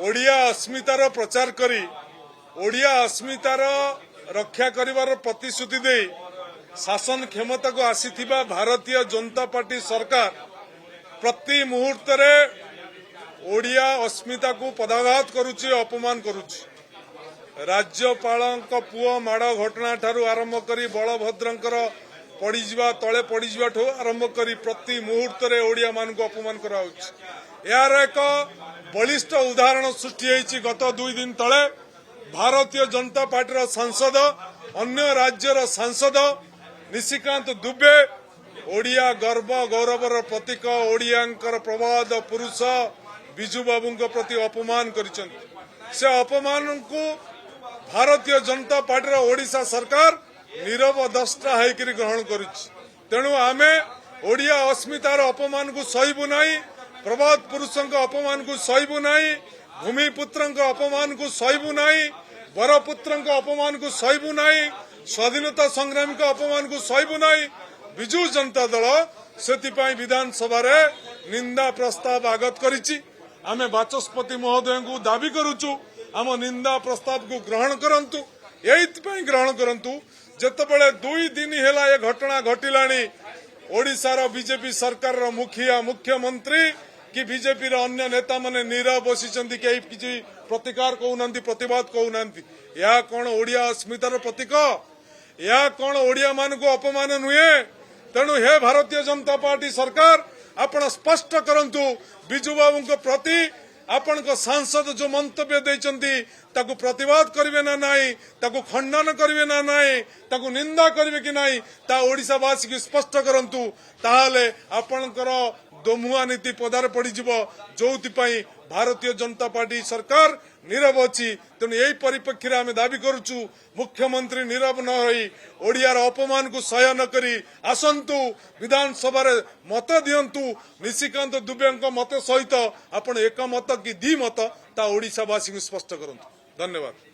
ओडिया अस्मितार प्रचार करी ओडिया अस्मितार रक्षा करिवार प्रतिश्रुति दे शासन क्षमता को आसीथिबा भारतीय जनता पार्टी सरकार प्रति मुहूर्त रे ओडिया अस्मिता को पदाघात करुछि, अपमान करुछि। राज्यपालक पुओ माड़ घटना ठारू आरंभ करी बलभद्रंकर पड़ीजा तले पड़ीजा ठू आरंभ करी प्रति मुहूर्त रे ओडिया मान को अपमान कराउछि। यार एक बलिष्ठ उदाहरण सृष्टि होइछि गत 2 दिन तले भारतीय जनता पार्टी सांसद अन्य राज्यर सांसद निशिकांत दुबे ओडिया गर्व गौरवर प्रतीक ओडियांकर प्रवाद पुरुष बिजू बाबू प्रति अपमान करिसेंति। से अपमान को भारतीय जनता पार्टी ओडिशा सरकार नीरव दस्ता होकर ग्रहण करिछि। तेणु आमे ओडिया अस्मितार अपमान को सहीबु नाही, प्रवाद पुरुषों अपमान को सहीबु नाही, भूमिपुत्र अपमान को सहीबु नाही, बरपुत्र अपमान को सहीबु नाही, स्वाधीनता संग्रामी अपमान को सहीबु नाही। बिजू जनता दल से विधानसभा निंदा प्रस्ताव आगत करिछि। आमे बाचस्पति महोदय को दाबी करुचु आम निंदा प्रस्ताव को ग्रहण करंतु। एइथि ग्रहण करंतु जेतेबेले 2 दिन हेला ये घटना घटिलानी ओडिशार बीजेपी सरकार रो मुखिया मुख्यमंत्री कि बीजेपी रो अन्य नेता माने नीरव बसिचंती के किछि प्रतिकार कहउनांती, प्रतिवाद कहउनांती। या कोन ओडिया अस्मितार प्रतीक? या कोन ओडिया मान को अपमान नुहे? तेणु हे भारतीय जनता पार्टी सरकार आपण स्पष्ट करंतु बिजू बाबू प्रति आपण को सांसद जो मंतव्य देचंती ताकू प्रतिवाद करिवे ना नाही, ताकू खंडन करिवे ना नाही, ताकू निंदा करिवे कि नाही ता ओडिशावासी की स्पष्ट करंतु। ताहाले आपणकर दोमुआ नीति पदार पड़ी जिवो जोथि पई भारतीय जनता पार्टी सरकार नीरव अछि। तेणु यही परिप्रेक्षी आम दाबी करुचु मुख्यमंत्री नीरव न रही ओडियार अपमान को सह्य न करी आसंतु विधानसभा मत दियंतु। निशिकांत दुबे मत सहित आपण एक मत कि 2 मत ता ओडिशावासी को स्पष्ट करंतु। धन्यवाद।